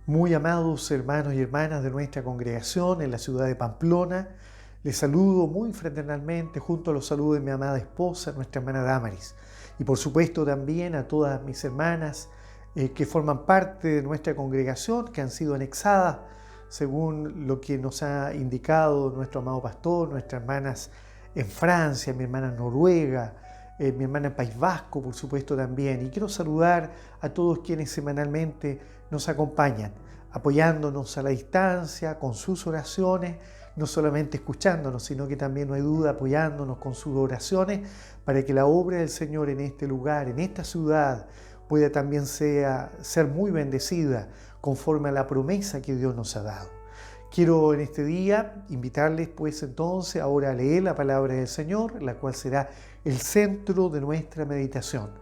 Muy amados hermanos y hermanas de nuestra congregación en la ciudad de Pamplona, les saludo muy fraternalmente junto a los saludos de mi amada esposa, nuestra hermana Damaris. Y por supuesto también a todas mis hermanas que forman parte de nuestra congregación, que han sido anexadas según lo que nos ha indicado nuestro amado pastor, nuestras hermanas en Francia, mi hermana en Noruega, mi hermana en País Vasco, por supuesto también. Y quiero saludar a todos quienes semanalmente nos acompañan, apoyándonos a la distancia, con sus oraciones, no solamente escuchándonos, sino que también no hay duda apoyándonos con sus oraciones para que la obra del Señor en este lugar, en esta ciudad, pueda también ser muy bendecida conforme a la promesa que Dios nos ha dado. Quiero en este día invitarles pues entonces ahora a leer la palabra del Señor, la cual será el centro de nuestra meditación.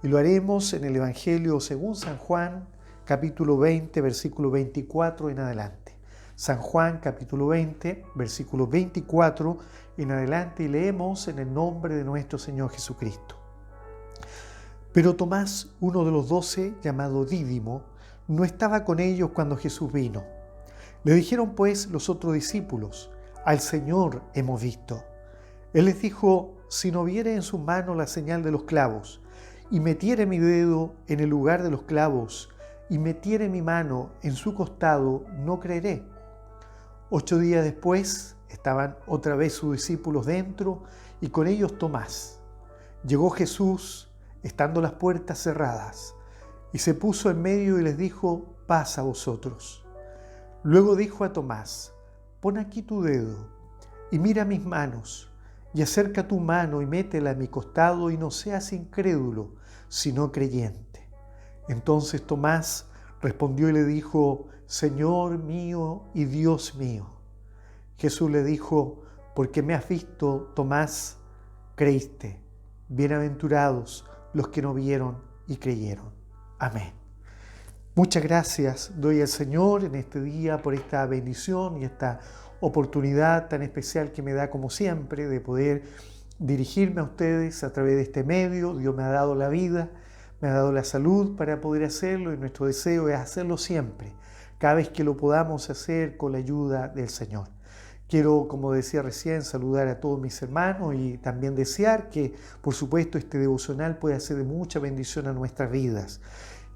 Y lo haremos en el Evangelio según San Juan, capítulo 20, versículo 24 en adelante. San Juan, capítulo 20, versículo 24 en adelante, y leemos en el nombre de nuestro Señor Jesucristo. Pero Tomás, uno de los 12, llamado Dídimo, no estaba con ellos cuando Jesús vino. Le dijeron pues los otros discípulos: al Señor hemos visto. Él les dijo: si no viere en sus manos la señal de los clavos, y metiere mi dedo en el lugar de los clavos, y metiere mi mano en su costado, no creeré. 8 días después estaban otra vez sus discípulos dentro, y con ellos Tomás. Llegó Jesús, estando las puertas cerradas, y se puso en medio y les dijo: paz a vosotros. Luego dijo a Tomás: pon aquí tu dedo, y mira mis manos, y acerca tu mano y métela a mi costado, y no seas incrédulo, sino creyente. Entonces Tomás respondió y le dijo: Señor mío y Dios mío. Jesús le dijo: porque me has visto, Tomás, creíste. Bienaventurados los que no vieron y creyeron. Amén. Muchas gracias doy al Señor en este día por esta bendición y esta oportunidad tan especial que me da como siempre de poder dirigirme a ustedes a través de este medio. Dios me ha dado la vida, me ha dado la salud para poder hacerlo, y nuestro deseo es hacerlo siempre, cada vez que lo podamos hacer con la ayuda del Señor. Quiero, como decía recién, saludar a todos mis hermanos y también desear que, por supuesto, este devocional pueda ser de mucha bendición a nuestras vidas.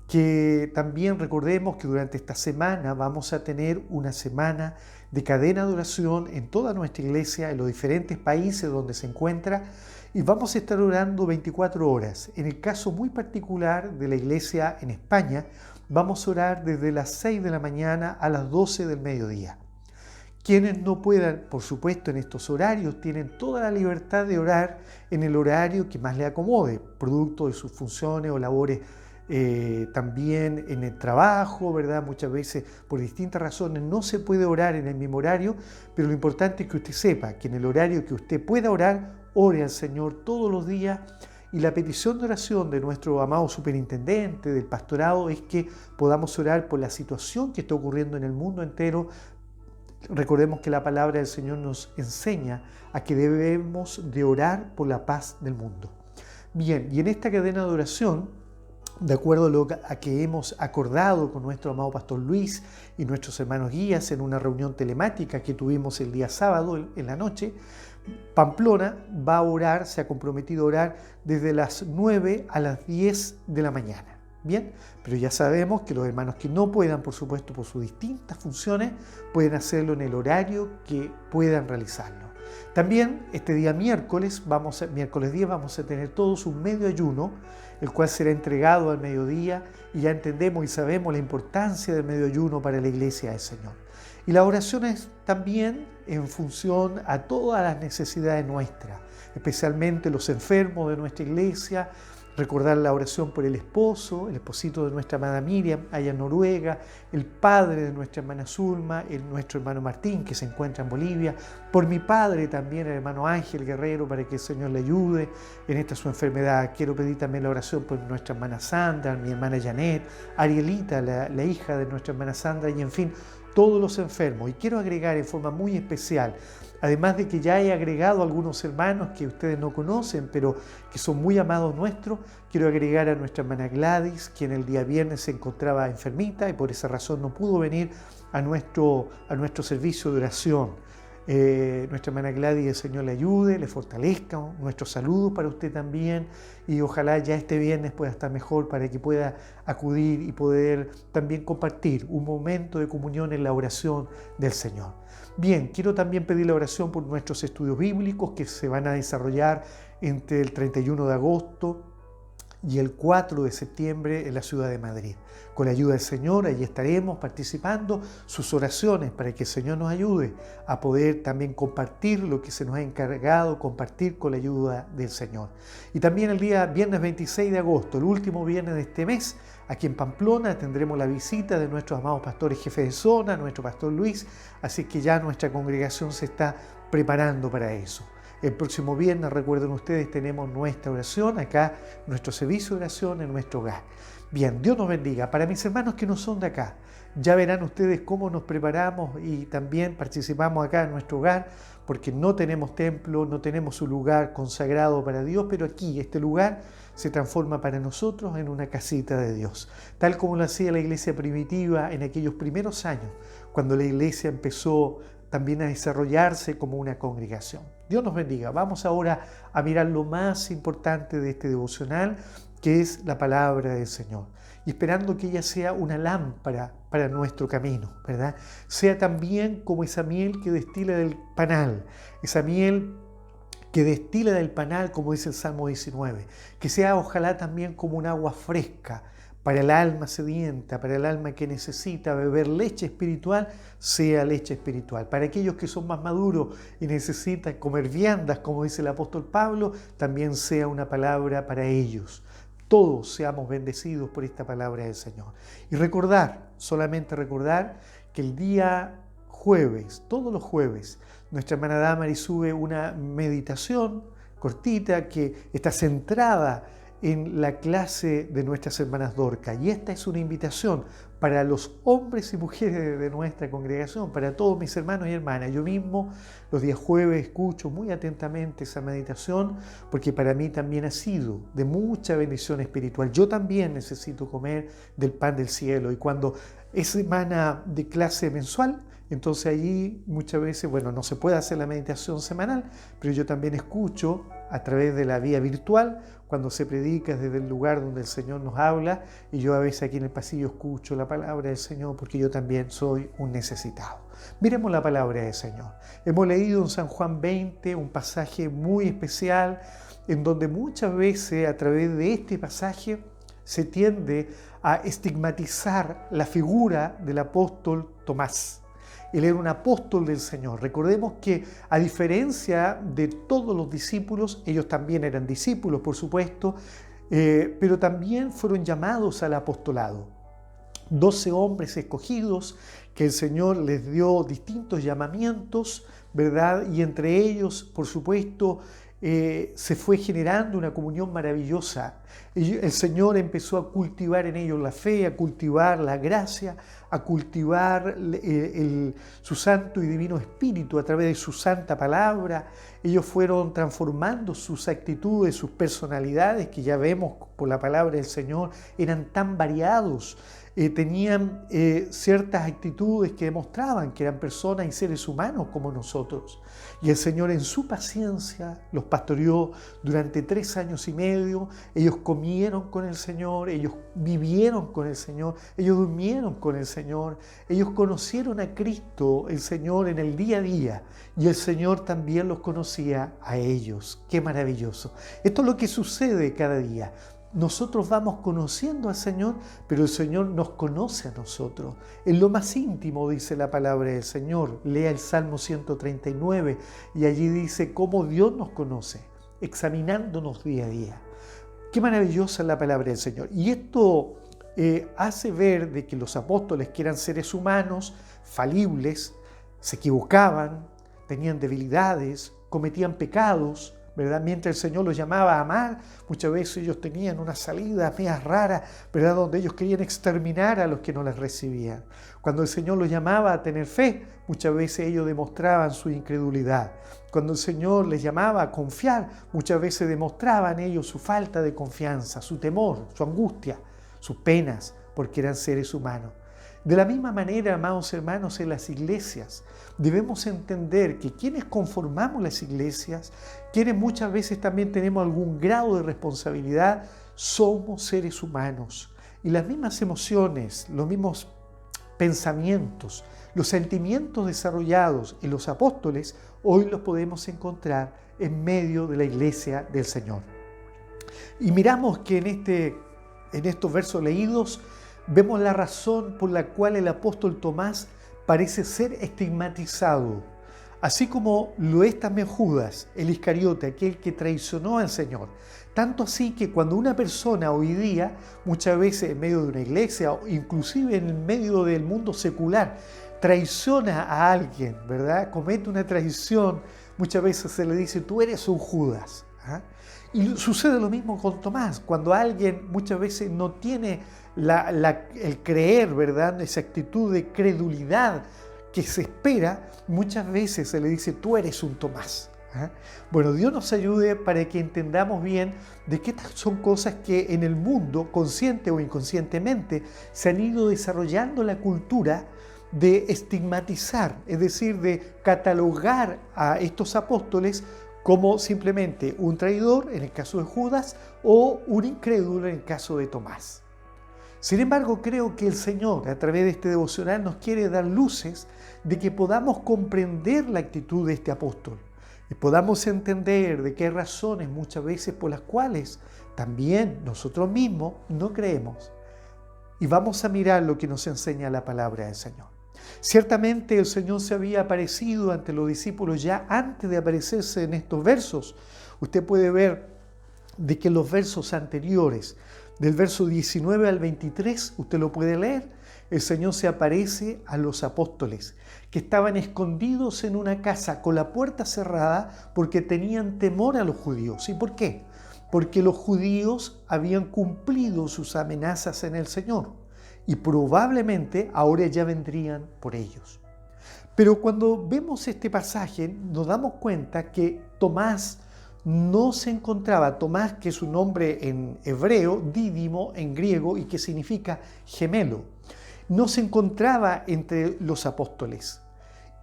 Que también recordemos que durante esta semana vamos a tener una semana de cadena de oración en toda nuestra iglesia, en los diferentes países donde se encuentra, y vamos a estar orando 24 horas. En el caso muy particular de la iglesia en España, vamos a orar desde las 6 de la mañana a las 12 del mediodía. Quienes no puedan, por supuesto, en estos horarios, tienen toda la libertad de orar en el horario que más les acomode, producto de sus funciones o labores también en el trabajo, ¿verdad? Muchas veces por distintas razones no se puede orar en el mismo horario, pero lo importante es que usted sepa que en el horario que usted pueda orar, ore al Señor todos los días. Y la petición de oración de nuestro amado superintendente del pastorado es que podamos orar por la situación que está ocurriendo en el mundo entero. Recordemos que la palabra del Señor nos enseña a que debemos de orar por la paz del mundo. Bien, y en esta cadena de oración, de acuerdo a lo que hemos acordado con nuestro amado pastor Luis y nuestros hermanos guías en una reunión telemática que tuvimos el día sábado en la noche, Pamplona va a orar, se ha comprometido a orar desde las 9 a las 10 de la mañana. Bien, pero ya sabemos que los hermanos que no puedan, por supuesto, por sus distintas funciones, pueden hacerlo en el horario que puedan realizarlo. También este día miércoles 10, vamos a tener todos un medio ayuno, el cual será entregado al mediodía, y ya entendemos y sabemos la importancia del medio ayuno para la iglesia del Señor. Y la oración es también en función a todas las necesidades nuestras, especialmente los enfermos de nuestra iglesia. Recordar la oración por el esposo, el esposito de nuestra amada Miriam, allá en Noruega, el padre de nuestra hermana Zulma, nuestro hermano Martín, que se encuentra en Bolivia, por mi padre también, el hermano Ángel Guerrero, para que el Señor le ayude en esta su enfermedad. Quiero pedir también la oración por nuestra hermana Sandra, mi hermana Janet, Arielita, la hija de nuestra hermana Sandra, y en fin, todos los enfermos. Y quiero agregar en forma muy especial, además de que ya he agregado a algunos hermanos que ustedes no conocen, pero que son muy amados nuestros, quiero agregar a nuestra hermana Gladys, quien el día viernes se encontraba enfermita y por esa razón no pudo venir a nuestro servicio de oración. Nuestra hermana Gladys, el Señor le ayude, le fortalezca. Nuestros saludos para usted también, y ojalá ya este viernes pueda estar mejor para que pueda acudir y poder también compartir un momento de comunión en la oración del Señor. Bien, quiero también pedir la oración por nuestros estudios bíblicos que se van a desarrollar entre el 31 de agosto y el 4 de septiembre en la ciudad de Madrid. Con la ayuda del Señor, allí estaremos participando sus oraciones para que el Señor nos ayude a poder también compartir lo que se nos ha encargado, compartir con la ayuda del Señor. Y también el día viernes 26 de agosto, el último viernes de este mes, aquí en Pamplona tendremos la visita de nuestros amados pastores jefes de zona, nuestro pastor Luis, así que ya nuestra congregación se está preparando para eso. El próximo viernes, recuerden ustedes, tenemos nuestra oración acá, nuestro servicio de oración en nuestro hogar. Bien, Dios nos bendiga. Para mis hermanos que no son de acá, ya verán ustedes cómo nos preparamos y también participamos acá en nuestro hogar, porque no tenemos templo, no tenemos un lugar consagrado para Dios, pero aquí este lugar se transforma para nosotros en una casita de Dios, tal como lo hacía la iglesia primitiva en aquellos primeros años, cuando la iglesia empezó también a desarrollarse como una congregación. Dios nos bendiga. Vamos ahora a mirar lo más importante de este devocional, que es la palabra del Señor. Y esperando que ella sea una lámpara para nuestro camino, ¿verdad? Sea también como esa miel que destila del panal, esa miel que destila del panal, como dice el Salmo 19. Que sea ojalá también como un agua fresca, para el alma sedienta, para el alma que necesita beber leche espiritual, sea leche espiritual. Para aquellos que son más maduros y necesitan comer viandas, como dice el apóstol Pablo, también sea una palabra para ellos. Todos seamos bendecidos por esta palabra del Señor. Y recordar, solamente recordar, que el día jueves, todos los jueves, nuestra hermana Damaris sube una meditación cortita que está centrada en la clase de nuestras hermanas Dorcas. Y esta es una invitación para los hombres y mujeres de nuestra congregación, para todos mis hermanos y hermanas. Yo mismo los días jueves escucho muy atentamente esa meditación, porque para mí también ha sido de mucha bendición espiritual. Yo también necesito comer del pan del cielo, y cuando es semana de clase mensual, entonces allí muchas veces, no se puede hacer la meditación semanal, pero yo también escucho a través de la vía virtual, cuando se predica desde el lugar donde el Señor nos habla, y yo a veces aquí en el pasillo escucho la palabra del Señor, porque yo también soy un necesitado. Miremos la palabra del Señor. Hemos leído en San Juan 20 un pasaje muy especial, en donde muchas veces a través de este pasaje se tiende a estigmatizar la figura del apóstol Tomás. Él era un apóstol del Señor. Recordemos que, a diferencia de todos los discípulos, ellos también eran discípulos, por supuesto, pero también fueron llamados al apostolado. 12 hombres escogidos que el Señor les dio distintos llamamientos, ¿verdad? Y entre ellos, por supuesto, se fue generando una comunión maravillosa. El Señor empezó a cultivar en ellos la fe, a cultivar la gracia, a cultivar su santo y divino espíritu a través de su santa palabra. Ellos fueron transformando sus actitudes, sus personalidades, que ya vemos por la palabra del Señor, eran tan variados. Tenían ciertas actitudes que demostraban que eran personas y seres humanos como nosotros. Y el Señor, en su paciencia, los pastoreó durante 3 años y medio. Ellos comieron con el Señor, ellos vivieron con el Señor, ellos durmieron con el Señor, ellos conocieron a Cristo, el Señor, en el día a día, y el Señor también los conocía a ellos. ¡Qué maravilloso! Esto es lo que sucede cada día. Nosotros vamos conociendo al Señor, pero el Señor nos conoce a nosotros. En lo más íntimo, dice la palabra del Señor. Lea el Salmo 139 y allí dice cómo Dios nos conoce, examinándonos día a día. Qué maravillosa es la palabra del Señor. Y esto hace ver de que los apóstoles, que eran seres humanos, falibles, se equivocaban, tenían debilidades, cometían pecados, ¿verdad? Mientras el Señor los llamaba a amar, muchas veces ellos tenían una salida medias rara, ¿verdad? Donde ellos querían exterminar a los que no les recibían. Cuando el Señor los llamaba a tener fe, muchas veces ellos demostraban su incredulidad. Cuando el Señor les llamaba a confiar, muchas veces demostraban ellos su falta de confianza, su temor, su angustia, sus penas, porque eran seres humanos. De la misma manera, amados hermanos, en las iglesias debemos entender que quienes conformamos las iglesias, quienes muchas veces también tenemos algún grado de responsabilidad, somos seres humanos. Y las mismas emociones, los mismos pensamientos, los sentimientos desarrollados en los apóstoles, hoy los podemos encontrar en medio de la iglesia del Señor. Y miramos que en estos versos leídos, vemos la razón por la cual el apóstol Tomás parece ser estigmatizado, así como lo es también Judas, el Iscariote, aquel que traicionó al Señor. Tanto así que cuando una persona hoy día, muchas veces en medio de una iglesia o inclusive en medio del mundo secular, traiciona a alguien, ¿verdad? Comete una traición, muchas veces se le dice, tú eres un Judas. Y sucede lo mismo con Tomás, cuando alguien muchas veces no tiene el creer, ¿verdad? Esa actitud de credulidad que se espera, muchas veces se le dice, tú eres un Tomás. Bueno, Dios nos ayude para que entendamos bien de que estas son cosas que en el mundo, consciente o inconscientemente, se han ido desarrollando la cultura de estigmatizar, es decir, de catalogar a estos apóstoles como simplemente un traidor en el caso de Judas o un incrédulo en el caso de Tomás. Sin embargo, creo que el Señor, a través de este devocional, nos quiere dar luces de que podamos comprender la actitud de este apóstol y podamos entender de qué razones muchas veces por las cuales también nosotros mismos no creemos. Y vamos a mirar lo que nos enseña la palabra del Señor. Ciertamente el Señor se había aparecido ante los discípulos ya antes de aparecerse en estos versos. Usted puede ver de que los versos anteriores, del verso 19 al 23, usted lo puede leer, el Señor se aparece a los apóstoles que estaban escondidos en una casa con la puerta cerrada porque tenían temor a los judíos. ¿Y por qué? Porque los judíos habían cumplido sus amenazas en el Señor y probablemente ahora ya vendrían por ellos. Pero cuando vemos este pasaje nos damos cuenta que Tomás no se encontraba, Tomás, que es un nombre en hebreo, dídimo en griego y que significa gemelo, no se encontraba entre los apóstoles.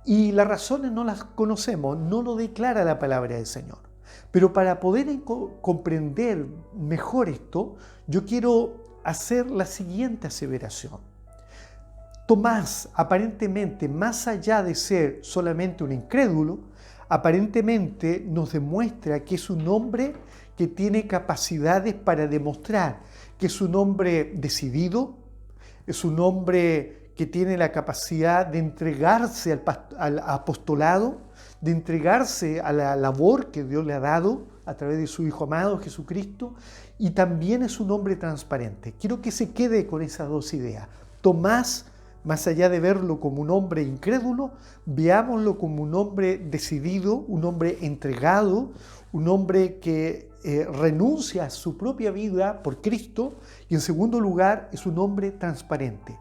Y las razones no las conocemos, no lo declara la palabra del Señor. Pero para poder comprender mejor esto, yo quiero hacer la siguiente aseveración. Tomás, aparentemente, más allá de ser solamente un incrédulo, aparentemente nos demuestra que es un hombre que tiene capacidades para demostrar que es un hombre decidido, es un hombre que tiene la capacidad de entregarse al apostolado, de entregarse a la labor que Dios le ha dado a través de su Hijo amado Jesucristo, y también es un hombre transparente. Quiero que se quede con esas dos ideas. Tomás, más allá de verlo como un hombre incrédulo, veámoslo como un hombre decidido, un hombre entregado, un hombre que renuncia a su propia vida por Cristo, y en segundo lugar es un hombre transparente.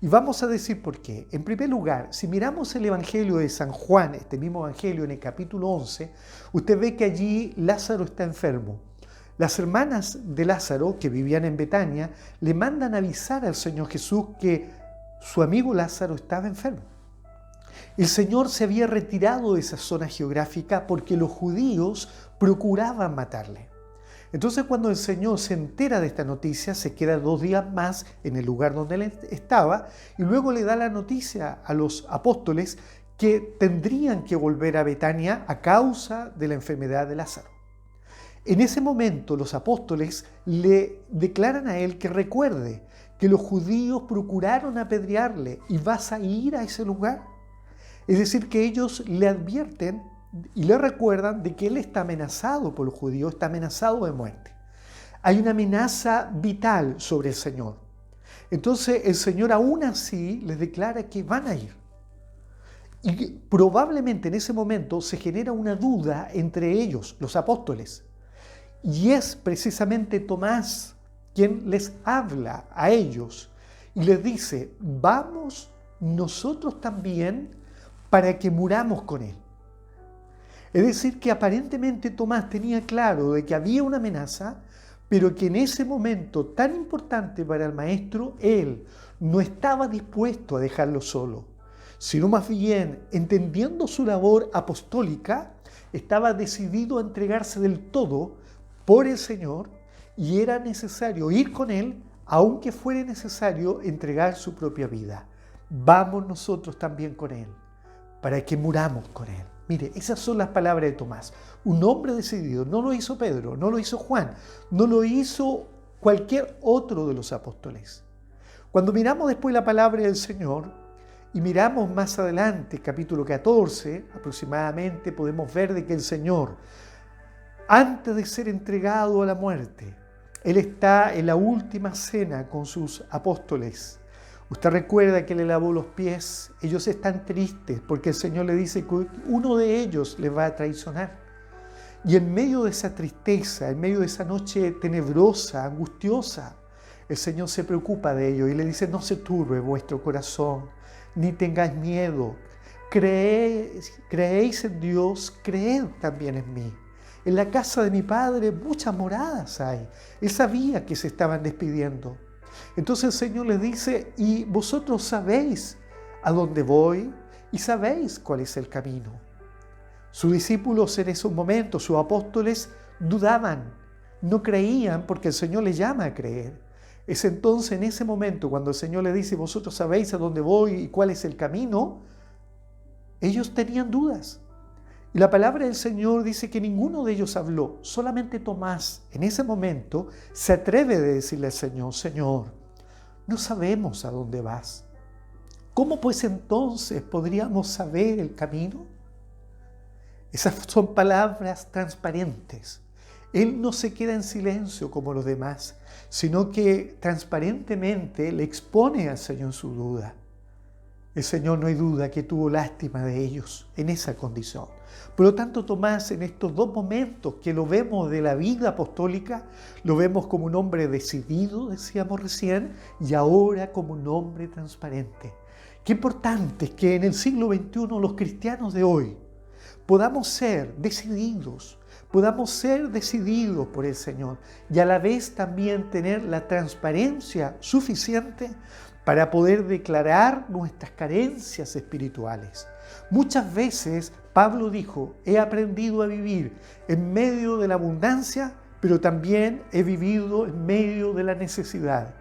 Y vamos a decir por qué. En primer lugar, si miramos el Evangelio de San Juan, este mismo Evangelio en el capítulo 11, usted ve que allí Lázaro está enfermo. Las hermanas de Lázaro, que vivían en Betania, le mandan avisar al Señor Jesús que su amigo Lázaro estaba enfermo. El Señor se había retirado de esa zona geográfica porque los judíos procuraban matarle. Entonces, cuando el Señor se entera de esta noticia, se queda 2 días más en el lugar donde él estaba y luego le da la noticia a los apóstoles que tendrían que volver a Betania a causa de la enfermedad de Lázaro. En ese momento, los apóstoles le declaran a él que recuerde que los judíos procuraron apedrearle y vas a ir a ese lugar. Es decir, que ellos le advierten y le recuerdan de que él está amenazado por los judíos, está amenazado de muerte. Hay una amenaza vital sobre el Señor. Entonces el Señor aún así les declara que van a ir. Y probablemente en ese momento se genera una duda entre ellos, los apóstoles. Y es precisamente Tomás quien les habla a ellos y les dice, vamos nosotros también para que muramos con él. Es decir, que aparentemente Tomás tenía claro de que había una amenaza, pero que en ese momento tan importante para el maestro, él no estaba dispuesto a dejarlo solo, sino más bien, entendiendo su labor apostólica, estaba decidido a entregarse del todo por el Señor y era necesario ir con él, aunque fuera necesario entregar su propia vida. Vamos nosotros también con él, para que muramos con él. Mire, esas son las palabras de Tomás. Un hombre decidido. No lo hizo Pedro, no lo hizo Juan, no lo hizo cualquier otro de los apóstoles. Cuando miramos después la palabra del Señor y miramos más adelante, capítulo 14 aproximadamente, podemos ver de que el Señor, antes de ser entregado a la muerte, Él está en la última cena con sus apóstoles. Usted recuerda que le lavó los pies. Ellos están tristes porque el Señor le dice que uno de ellos les va a traicionar. Y en medio de esa tristeza, en medio de esa noche tenebrosa, angustiosa, el Señor se preocupa de ellos y le dice, no se turbe vuestro corazón, ni tengáis miedo. Creéis en Dios, creed también en mí. En la casa de mi Padre muchas moradas hay. Él sabía que se estaban despidiendo. Entonces el Señor les dice, y vosotros sabéis a dónde voy y sabéis cuál es el camino. Sus discípulos en esos momentos, sus apóstoles, dudaban, no creían porque el Señor les llama a creer. Es entonces en ese momento cuando el Señor les dice, vosotros sabéis a dónde voy y cuál es el camino, ellos tenían dudas. Y la palabra del Señor dice que ninguno de ellos habló, solamente Tomás en ese momento se atreve a decirle al Señor, Señor, no sabemos a dónde vas. ¿Cómo pues entonces podríamos saber el camino? Esas son palabras transparentes. Él no se queda en silencio como los demás, sino que transparentemente le expone al Señor su duda. El Señor no hay duda que tuvo lástima de ellos en esa condición. Por lo tanto, Tomás en estos dos momentos que lo vemos de la vida apostólica, lo vemos como un hombre decidido, decíamos recién, y ahora como un hombre transparente. Qué importante es que en el siglo XXI los cristianos de hoy podamos ser decididos por el Señor y a la vez también tener la transparencia suficiente para poder declarar nuestras carencias espirituales. Muchas veces Pablo dijo, he aprendido a vivir en medio de la abundancia, pero también he vivido en medio de la necesidad.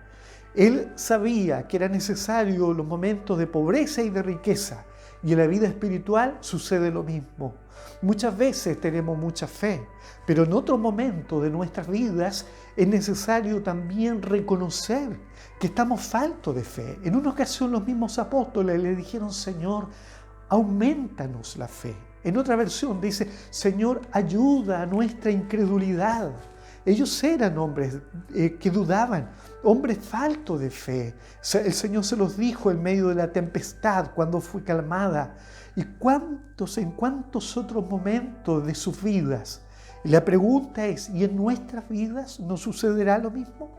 Él sabía que era necesario los momentos de pobreza y de riqueza, y en la vida espiritual sucede lo mismo. Muchas veces tenemos mucha fe, pero en otros momentos de nuestras vidas es necesario también reconocer que estamos faltos de fe. En una ocasión los mismos apóstoles le dijeron, Señor, aumentanos la fe. En otra versión dice, Señor, ayuda a nuestra incredulidad. Ellos eran hombres que dudaban, hombres faltos de fe. El Señor se los dijo en medio de la tempestad cuando fue calmada. ¿Y en cuántos otros momentos de sus vidas? Y la pregunta es, ¿y en nuestras vidas no sucederá lo mismo?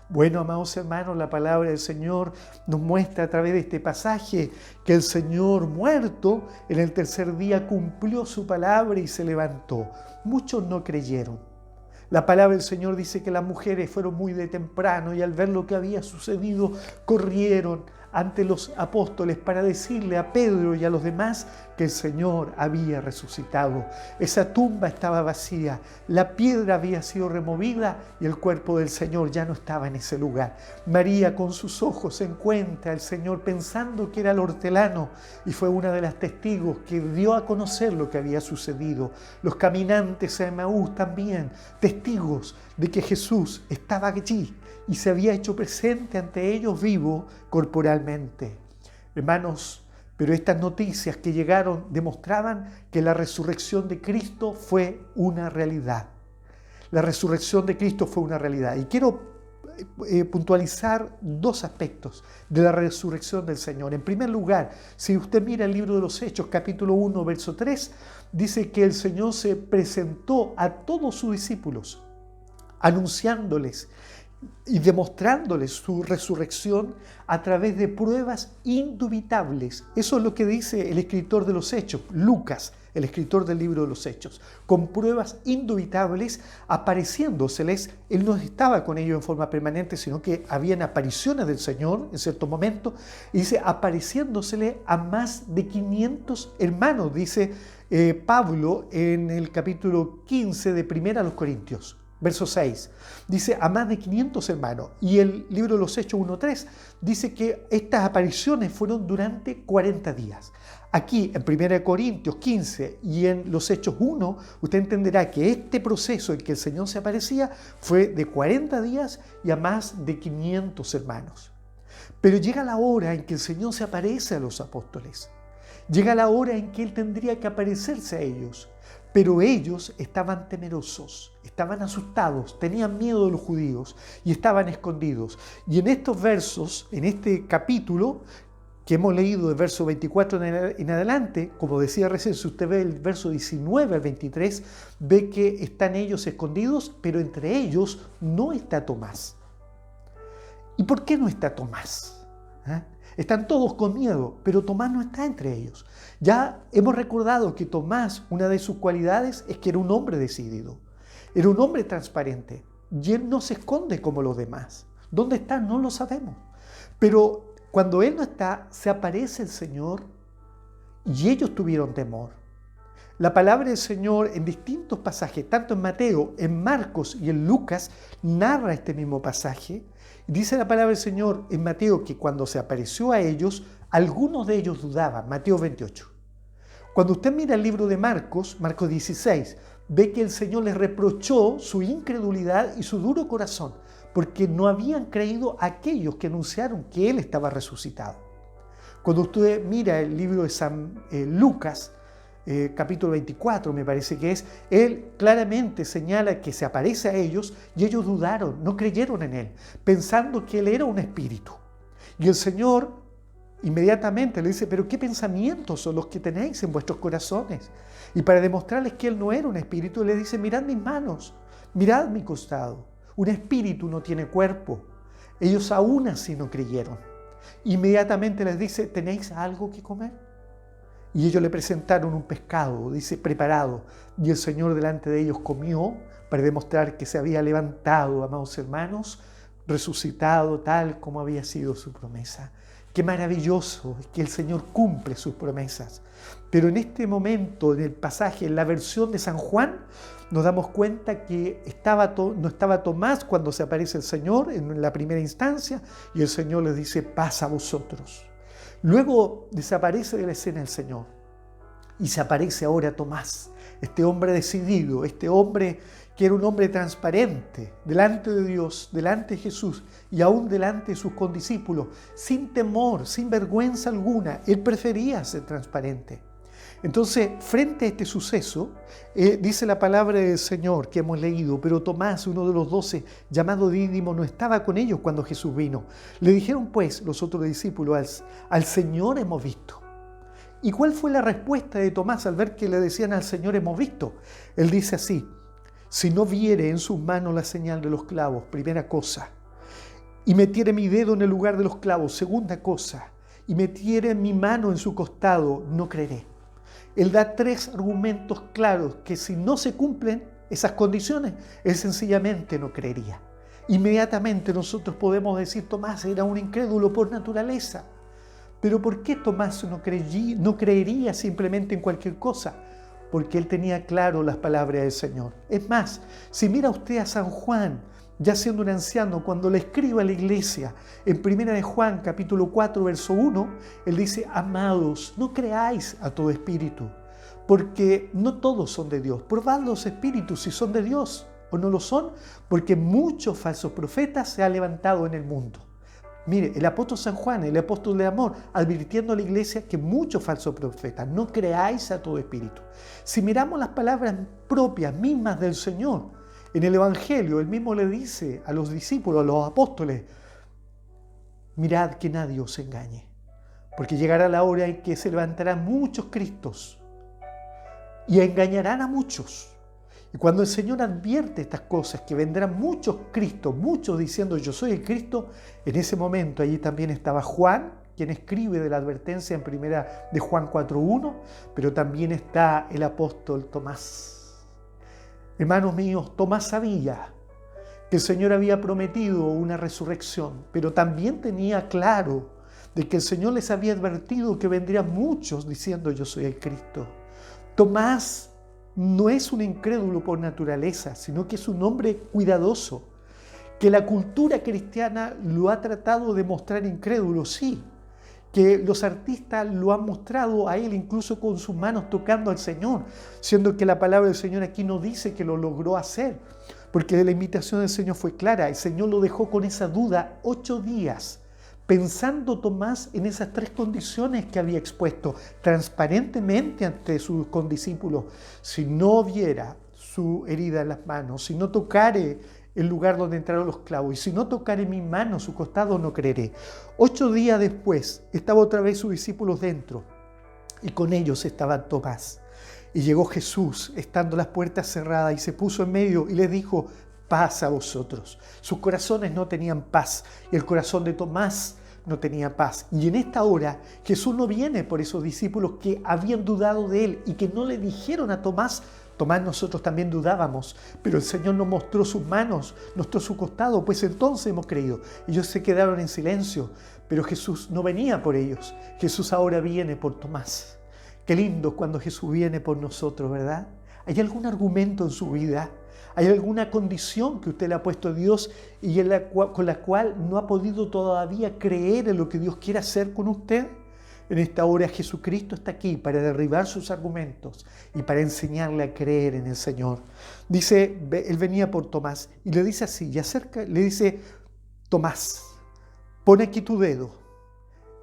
Bueno, amados hermanos, la palabra del Señor nos muestra a través de este pasaje que el Señor muerto en el tercer día cumplió su palabra y se levantó. Muchos no creyeron. La palabra del Señor dice que las mujeres fueron muy de temprano y al ver lo que había sucedido corrieron ante los apóstoles para decirle a Pedro y a los demás que el Señor había resucitado. Esa tumba estaba vacía, la piedra había sido removida y el cuerpo del Señor ya no estaba en ese lugar. María con sus ojos encuentra al Señor pensando que era el hortelano y fue una de las testigos que dio a conocer lo que había sucedido. Los caminantes a Emaús también, testigos de que Jesús estaba allí y se había hecho presente ante ellos vivo corporalmente. Hermanos, pero estas noticias que llegaron demostraban que la resurrección de Cristo fue una realidad. La resurrección de Cristo fue una realidad. Y quiero puntualizar dos aspectos de la resurrección del Señor. En primer lugar, si usted mira el libro de los Hechos, capítulo 1, verso 3, dice que el Señor se presentó a todos sus discípulos, anunciándoles y demostrándoles su resurrección a través de pruebas indubitables. Eso es lo que dice el escritor de los Hechos, Lucas, el escritor del libro de los Hechos, con pruebas indubitables apareciéndoseles. Él no estaba con ellos en forma permanente, sino que habían apariciones del Señor en cierto momento, y dice, apareciéndosele a más de 500 hermanos, dice Pablo en el capítulo 15 de Primera a los Corintios. Verso 6, dice a más de 500 hermanos. Y el libro de los Hechos 1.3 dice que estas apariciones fueron durante 40 días. Aquí en 1 Corintios 15 y en los Hechos 1, usted entenderá que este proceso en que el Señor se aparecía fue de 40 días y a más de 500 hermanos. Pero llega la hora en que el Señor se aparece a los apóstoles. Llega la hora en que Él tendría que aparecerse a ellos. Pero ellos estaban temerosos, estaban asustados, tenían miedo de los judíos y estaban escondidos. Y en estos versos, en este capítulo que hemos leído del verso 24 en adelante, como decía recién, si usted ve el verso 19 al 23, ve que están ellos escondidos, pero entre ellos no está Tomás. ¿Y por qué no está Tomás? Están todos con miedo, pero Tomás no está entre ellos. Ya hemos recordado que Tomás, una de sus cualidades es que era un hombre decidido, era un hombre transparente y él no se esconde como los demás. ¿Dónde está? No lo sabemos. Pero cuando él no está, se aparece el Señor y ellos tuvieron temor. La palabra del Señor en distintos pasajes, tanto en Mateo, en Marcos y en Lucas, narra este mismo pasaje. Dice la palabra del Señor en Mateo que cuando se apareció a ellos, algunos de ellos dudaban. Mateo 28. Cuando usted mira el libro de Marcos, Marcos 16, ve que el Señor les reprochó su incredulidad y su duro corazón, porque no habían creído a aquellos que anunciaron que Él estaba resucitado. Cuando usted mira el libro de San Lucas, capítulo 24 me parece que es, Él claramente señala que se aparece a ellos y ellos dudaron, no creyeron en Él, pensando que Él era un espíritu. Y el Señor inmediatamente le dice, pero ¿qué pensamientos son los que tenéis en vuestros corazones? Y para demostrarles que Él no era un espíritu, le dice, mirad mis manos, mirad mi costado. Un espíritu no tiene cuerpo. Ellos aún así no creyeron. Inmediatamente les dice, ¿tenéis algo que comer? Y ellos le presentaron un pescado, dice, preparado. Y el Señor delante de ellos comió para demostrar que se había levantado, amados hermanos, resucitado tal como había sido su promesa. Qué maravilloso es que el Señor cumple sus promesas. Pero en este momento, en el pasaje, en la versión de San Juan, nos damos cuenta que no estaba Tomás cuando se aparece el Señor en la primera instancia y el Señor les dice, paz a vosotros. Luego desaparece de la escena el Señor y se aparece ahora Tomás, este hombre decidido, este hombre que era un hombre transparente delante de Dios, delante de Jesús y aún delante de sus condiscípulos, sin temor, sin vergüenza alguna. Él prefería ser transparente. Entonces, frente a este suceso, dice la palabra del Señor que hemos leído, pero Tomás, uno de los 12, llamado Dídimo, no estaba con ellos cuando Jesús vino. Le dijeron pues los otros discípulos, al Señor hemos visto. ¿Y cuál fue la respuesta de Tomás al ver que le decían al Señor hemos visto? Él dice así, si no viere en sus manos la señal de los clavos, primera cosa, y metiere mi dedo en el lugar de los clavos, segunda cosa, y metiere mi mano en su costado, no creeré. Él da 3 argumentos claros que si no se cumplen esas condiciones, él sencillamente no creería. Inmediatamente nosotros podemos decir, Tomás era un incrédulo por naturaleza. Pero ¿por qué Tomás no creería simplemente en cualquier cosa? Porque él tenía claro las palabras del Señor. Es más, si mira usted a San Juan, ya siendo un anciano, cuando le escribe a la iglesia, en 1 de Juan, capítulo 4, verso 1, él dice, amados, no creáis a todo espíritu, porque no todos son de Dios. Probad los espíritus si son de Dios o no lo son, porque muchos falsos profetas se han levantado en el mundo. Mire, el apóstol San Juan, el apóstol de amor, advirtiendo a la iglesia que muchos falsos profetas, no creáis a todo espíritu. Si miramos las palabras propias, mismas del Señor, En el Evangelio, él mismo le dice a los discípulos, a los apóstoles, mirad que nadie os engañe, porque llegará la hora en que se levantarán muchos Cristos y engañarán a muchos. Y cuando el Señor advierte estas cosas, que vendrán muchos Cristos, muchos diciendo yo soy el Cristo, en ese momento allí también estaba Juan, quien escribe de la advertencia en primera de Juan 4:1, pero también está el apóstol Tomás. Hermanos míos, Tomás sabía que el Señor había prometido una resurrección, pero también tenía claro de que el Señor les había advertido que vendrían muchos diciendo yo soy el Cristo. Tomás no es un incrédulo por naturaleza, sino que es un hombre cuidadoso, que la cultura cristiana lo ha tratado de mostrar incrédulo, sí, que los artistas lo han mostrado a él incluso con sus manos tocando al Señor, siendo que la palabra del Señor aquí no dice que lo logró hacer, porque la invitación del Señor fue clara. El Señor lo dejó con esa duda 8 días, pensando Tomás en esas 3 condiciones que había expuesto transparentemente ante sus condiscípulos. Si no viera su herida en las manos, si no tocare el lugar donde entraron los clavos, y si no tocare mi mano, su costado, no creeré. 8 días después, estaba otra vez sus discípulos dentro, y con ellos estaba Tomás. Y llegó Jesús, estando las puertas cerradas, y se puso en medio y les dijo, paz a vosotros. Sus corazones no tenían paz, y el corazón de Tomás no tenía paz. Y en esta hora Jesús no viene por esos discípulos que habían dudado de él y que no le dijeron a Tomás, nosotros también dudábamos, pero el Señor nos mostró sus manos, mostró su costado, pues entonces hemos creído. Ellos se quedaron en silencio, pero Jesús no venía por ellos. Jesús ahora viene por Tomás. Qué lindo cuando Jesús viene por nosotros, ¿verdad? ¿Hay algún argumento en su vida? ¿Hay alguna condición que usted le ha puesto a Dios y con la cual no ha podido todavía creer en lo que Dios quiere hacer con usted? En esta hora Jesucristo está aquí para derribar sus argumentos y para enseñarle a creer en el Señor. Dice, él venía por Tomás y le dice así, le dice, Tomás, pon aquí tu dedo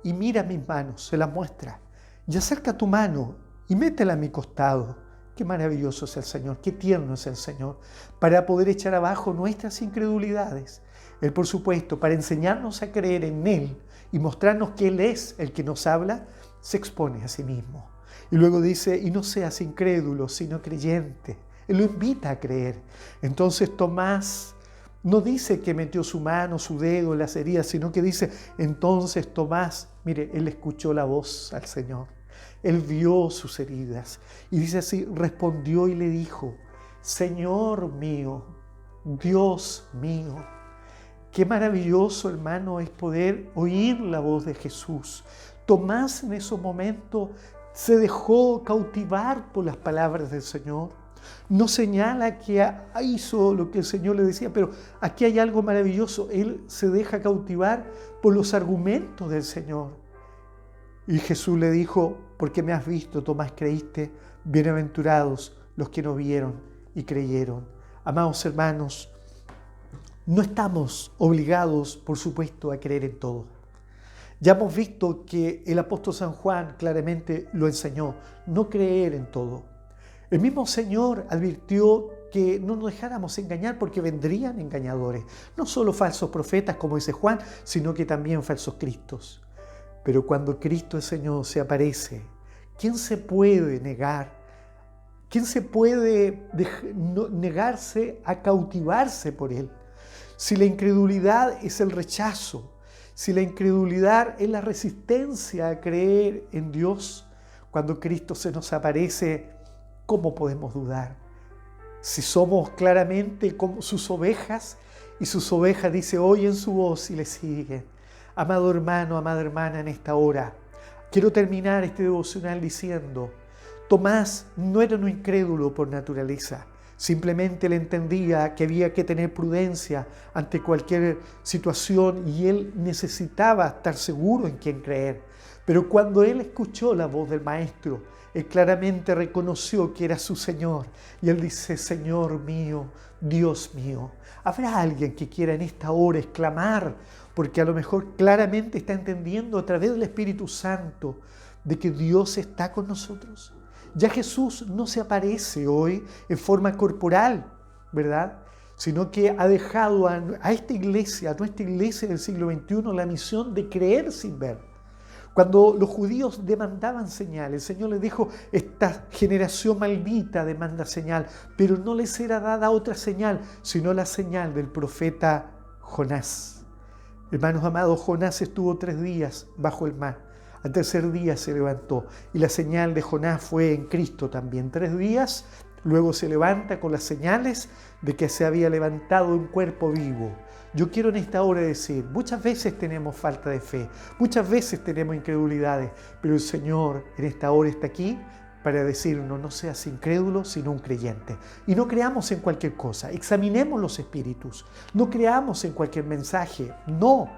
y mira mis manos, se las muestra. Y acerca tu mano y métela a mi costado. Qué maravilloso es el Señor, qué tierno es el Señor, para poder echar abajo nuestras incredulidades. Él, por supuesto, para enseñarnos a creer en Él y mostrarnos que Él es el que nos habla, se expone a sí mismo. Y luego dice, y no seas incrédulo, sino creyente. Él lo invita a creer. Entonces Tomás no dice que metió su mano, su dedo en las heridas, sino que dice, entonces Tomás, mire, él escuchó la voz al Señor. Él vio sus heridas y dice así, respondió y le dijo, Señor mío, Dios mío. Qué maravilloso, hermano, es poder oír la voz de Jesús. Tomás en esos momentos se dejó cautivar por las palabras del Señor. No señala que hizo lo que el Señor le decía, pero aquí hay algo maravilloso. Él se deja cautivar por los argumentos del Señor. Y Jesús le dijo, porque me has visto, Tomás, creíste, bienaventurados los que no vieron y creyeron. Amados hermanos, no estamos obligados, por supuesto, a creer en todo. Ya hemos visto que el apóstol San Juan claramente lo enseñó, no creer en todo. El mismo Señor advirtió que no nos dejáramos engañar porque vendrían engañadores, no solo falsos profetas, como dice Juan, sino que también falsos cristos. Pero cuando Cristo el Señor se aparece, ¿quién se puede negar? ¿Quién se puede negarse a cautivarse por Él? Si la incredulidad es el rechazo, si la incredulidad es la resistencia a creer en Dios, cuando Cristo se nos aparece, ¿cómo podemos dudar? Si somos claramente como sus ovejas, y sus ovejas, dice, oyen su voz y le siguen. Amado hermano, amada hermana, en esta hora, quiero terminar este devocional diciendo, Tomás no era un incrédulo por naturaleza, simplemente le entendía que había que tener prudencia ante cualquier situación y él necesitaba estar seguro en quién creer. Pero cuando él escuchó la voz del Maestro, él claramente reconoció que era su Señor y él dice, Señor mío, Dios mío. ¿Habrá alguien que quiera en esta hora exclamar? Porque a lo mejor claramente está entendiendo a través del Espíritu Santo de que Dios está con nosotros. Ya Jesús no se aparece hoy en forma corporal, ¿verdad? sino que ha dejado a esta iglesia, a nuestra iglesia del siglo XXI, la misión de creer sin ver. Cuando los judíos demandaban señal, el Señor les dijo, esta generación maldita demanda señal, pero no les era dada otra señal, sino la señal del profeta Jonás. Hermanos amados, Jonás estuvo 3 días bajo el mar. Al tercer día se levantó y la señal de Jonás fue en Cristo también. 3 días, luego se levanta con las señales de que se había levantado un cuerpo vivo. Yo quiero en esta hora decir, muchas veces tenemos falta de fe, muchas veces tenemos incredulidades, pero el Señor en esta hora está aquí para decirnos, no seas incrédulo, sino un creyente. Y no creamos en cualquier cosa, examinemos los espíritus, no creamos en cualquier mensaje, no.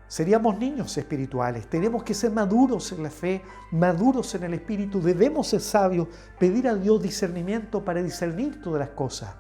Seríamos niños espirituales, tenemos que ser maduros en la fe, maduros en el espíritu, debemos ser sabios, pedir a Dios discernimiento para discernir todas las cosas.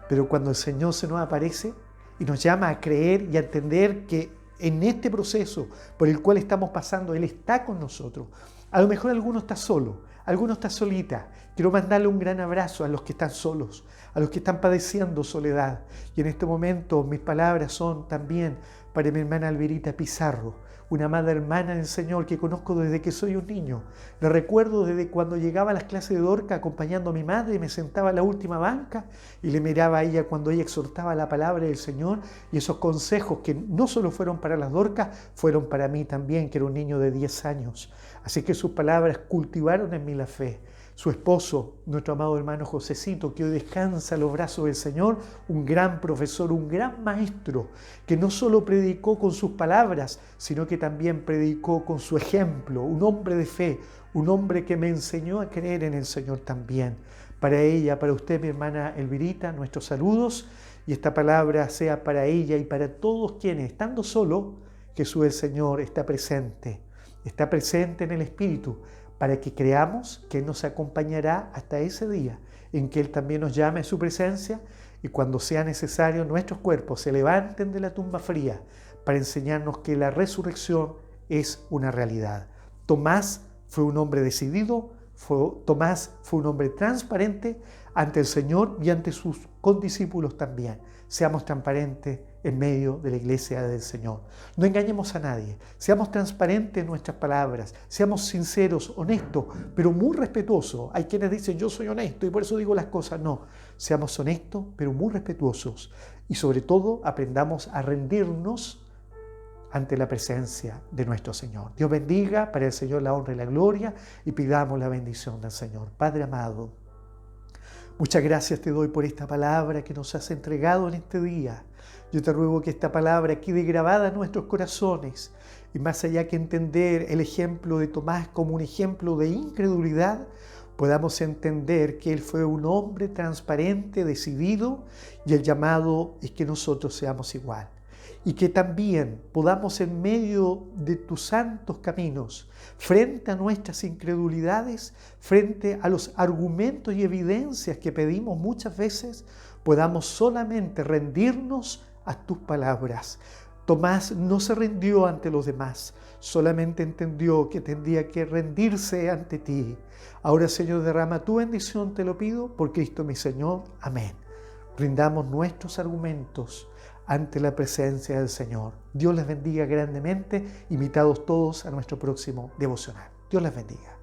Pero cuando el Señor se nos aparece y nos llama a creer y a entender que en este proceso por el cual estamos pasando, Él está con nosotros. A lo mejor alguno está solo, alguno está solita. Quiero mandarle un gran abrazo a los que están solos, a los que están padeciendo soledad. Y en este momento mis palabras son también para mi hermana Alberita Pizarro, una amada hermana del Señor que conozco desde que soy un niño. La recuerdo desde cuando llegaba a las clases de Dorca acompañando a mi madre, me sentaba en la última banca y le miraba a ella cuando ella exhortaba la palabra del Señor, y esos consejos que no solo fueron para las Dorcas, fueron para mí también, que era un niño de 10 años. Así que sus palabras cultivaron en mí la fe. Su esposo, nuestro amado hermano Josecito, que hoy descansa a los brazos del Señor, un gran profesor, un gran maestro, que no solo predicó con sus palabras, sino que también predicó con su ejemplo, un hombre de fe, un hombre que me enseñó a creer en el Señor también. Para ella, para usted, mi hermana Elvirita, nuestros saludos, y esta palabra sea para ella y para todos quienes, estando solo, Jesús el Señor está presente en el Espíritu, para que creamos que Él nos acompañará hasta ese día en que Él también nos llame a su presencia, y cuando sea necesario nuestros cuerpos se levanten de la tumba fría para enseñarnos que la resurrección es una realidad. Tomás fue un hombre decidido, Tomás fue un hombre transparente ante el Señor y ante sus condiscípulos también. Seamos transparentes en medio de la iglesia del Señor. No engañemos a nadie, seamos transparentes en nuestras palabras, seamos sinceros, honestos, pero muy respetuosos. Hay quienes dicen, yo soy honesto y por eso digo las cosas. No, seamos honestos, pero muy respetuosos. Y sobre todo, aprendamos a rendirnos ante la presencia de nuestro Señor. Dios bendiga, para el Señor la honra y la gloria, y pidamos la bendición del Señor. Padre amado, muchas gracias te doy por esta palabra que nos has entregado en este día. Yo te ruego que esta palabra quede grabada en nuestros corazones, y más allá que entender el ejemplo de Tomás como un ejemplo de incredulidad, podamos entender que él fue un hombre transparente, decidido, y el llamado es que nosotros seamos igual. Y que también podamos, en medio de tus santos caminos, frente a nuestras incredulidades, frente a los argumentos y evidencias que pedimos muchas veces, podamos solamente rendirnos a tus palabras. Tomás no se rindió ante los demás, solamente entendió que tendría que rendirse ante ti. Ahora, Señor, derrama tu bendición, te lo pido, por Cristo mi Señor. Amén. Rindamos nuestros argumentos ante la presencia del Señor. Dios les bendiga grandemente, invitados todos a nuestro próximo devocional. Dios les bendiga.